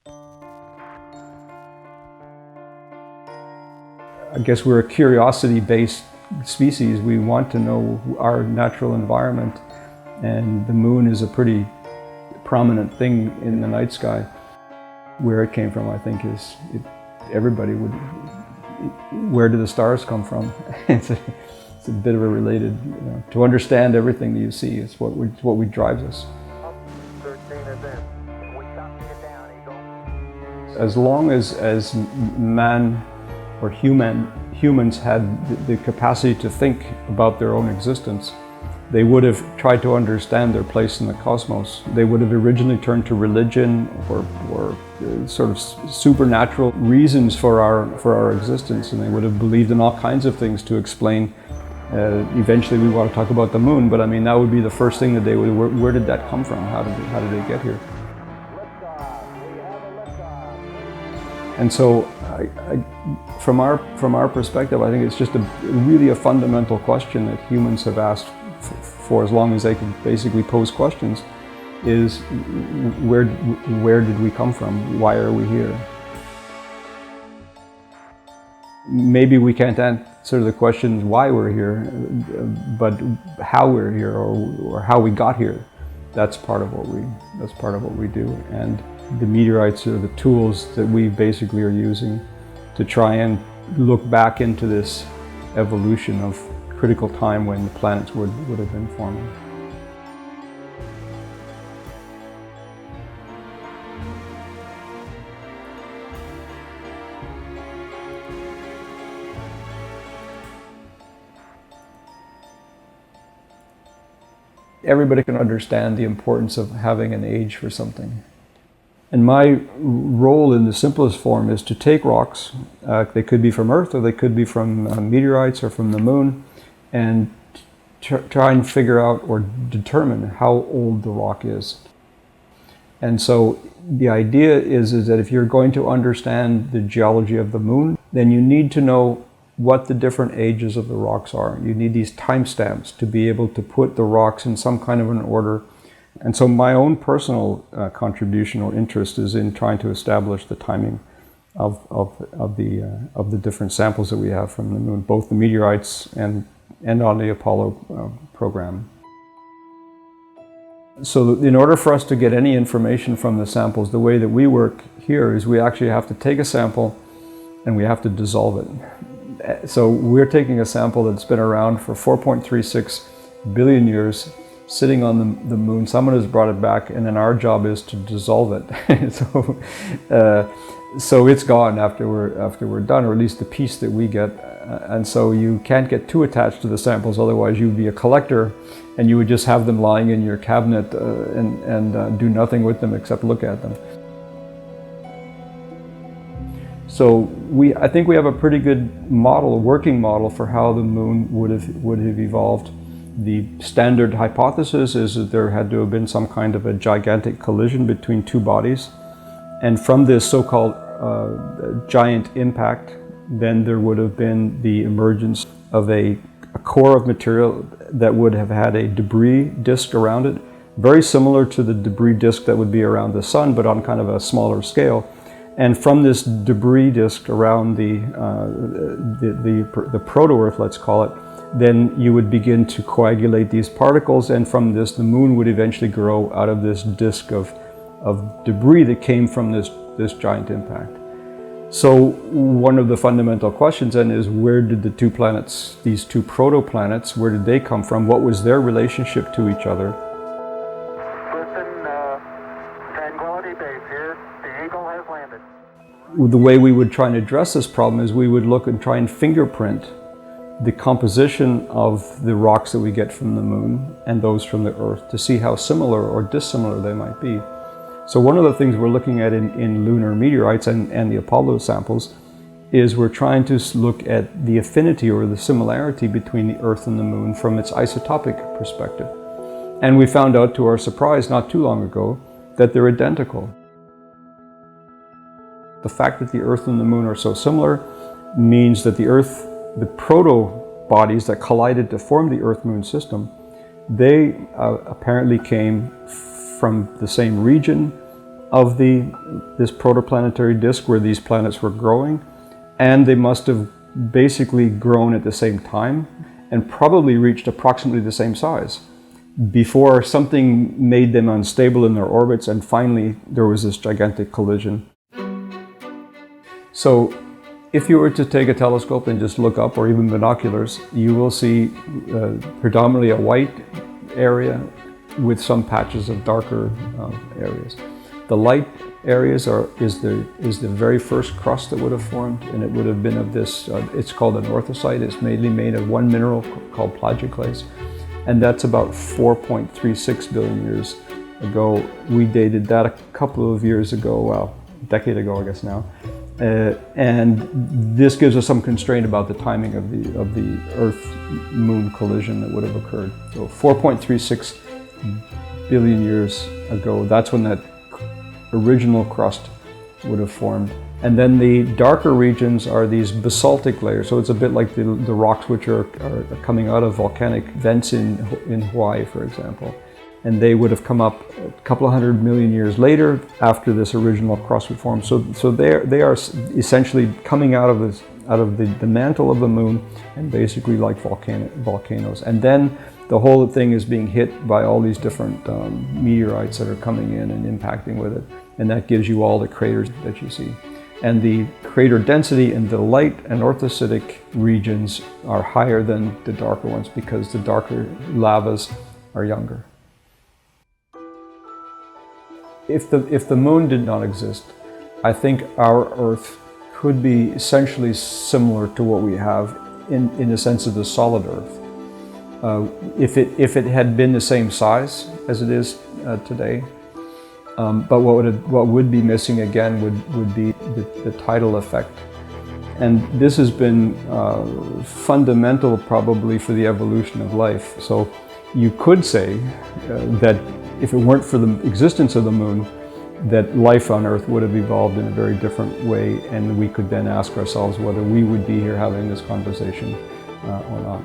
I guess we're a curiosity-based species. We want to know our natural environment, and the moon is a pretty prominent thing in the night sky. Where it came from, I think, everybody would. Where do the stars come from? It's a bit of a related. To understand everything that you see is what drives us. As long as man or humans had the capacity to think about their own existence, they would have tried to understand their place in the cosmos. They would have originally turned to religion or sort of supernatural reasons for our existence, and they would have believed in all kinds of things to explain. Eventually we want to talk about the moon, but I mean that would be the first thing that they would. Where did that come from? How did they get here? And so, from our perspective, I think it's just really a fundamental question that humans have asked for as long as they can basically pose questions, is where did we come from? Why are we here? Maybe we can't answer the questions why we're here, but how we're here or how we got here. That's part of what we do. And the meteorites are the tools that we basically are using to try and look back into this evolution of critical time when the planets would have been forming. Everybody can understand the importance of having an age for something. And my role in the simplest form is to take rocks, they could be from Earth or they could be from meteorites or from the moon, and try and figure out or determine how old the rock is. And so the idea is that if you're going to understand the geology of the moon, then you need to know what the different ages of the rocks are. You need these timestamps to be able to put the rocks in some kind of an order. And so my own personal contribution or interest is in trying to establish the timing of the different samples that we have from the moon, both the meteorites and on the Apollo program. So in order for us to get any information from the samples, the way that we work here is we actually have to take a sample and we have to dissolve it. So we're taking a sample that's been around for 4.36 billion years, sitting on the moon. Someone has brought it back, and then our job is to dissolve it. So it's gone after we're done, or at least the piece that we get. And so you can't get too attached to the samples, otherwise you'd be a collector and you would just have them lying in your cabinet and do nothing with them except look at them. So I think we have a pretty good model, a working model for how the moon would have evolved. The standard hypothesis is that there had to have been some kind of a gigantic collision between two bodies, and from this so-called giant impact, then there would have been the emergence of a core of material that would have had a debris disk around it, very similar to the debris disk that would be around the sun, but on kind of a smaller scale. And from this debris disk around the proto-Earth, let's call it, then you would begin to coagulate these particles, and from this the moon would eventually grow out of this disk of debris that came from this giant impact. So one of the fundamental questions then is, where did the two planets, these two protoplanets, where did they come from? What was their relationship to each other? Tranquility Base here. The Eagle has landed. The way we would try and address this problem is we would look and try and fingerprint the composition of the rocks that we get from the moon and those from the Earth to see how similar or dissimilar they might be. So one of the things we're looking at in lunar meteorites and the Apollo samples is we're trying to look at the affinity or the similarity between the Earth and the moon from its isotopic perspective. And we found out, to our surprise not too long ago, that they're identical. The fact that the Earth and the moon are so similar means that the proto-bodies that collided to form the Earth-Moon system, they apparently came from the same region of this protoplanetary disk where these planets were growing, and they must have basically grown at the same time and probably reached approximately the same size before something made them unstable in their orbits, and finally there was this gigantic collision. So if you were to take a telescope and just look up, or even binoculars, you will see predominantly a white area with some patches of darker areas. The light areas is the very first crust that would have formed, and it would have been of this, it's called an orthosite. It's mainly made of one mineral called plagioclase, and that's about 4.36 billion years ago. We dated that a couple of years ago, well, a decade ago I guess now. And this gives us some constraint about the timing of the Earth-Moon collision that would have occurred. So 4.36 billion years ago, that's when that original crust would have formed. And then the darker regions are these basaltic layers. So it's a bit like the rocks which are coming out of volcanic vents in Hawaii, for example. And they would have come up a couple of 100 million years later after this original crust would form. So they are essentially coming out of the mantle of the moon, and basically like volcanoes. And then the whole thing is being hit by all these different meteorites that are coming in and impacting with it. And that gives you all the craters that you see. And the crater density in the light and orthositic regions are higher than the darker ones because the darker lavas are younger. If the moon did not exist, I think our Earth could be essentially similar to what we have in the sense of the solid Earth. If it had been the same size as it is today, but what would be missing again would be the tidal effect. And this has been fundamental probably for the evolution of life. So you could say that if it weren't for the existence of the moon, that life on Earth would have evolved in a very different way, and we could then ask ourselves whether we would be here having this conversation or not.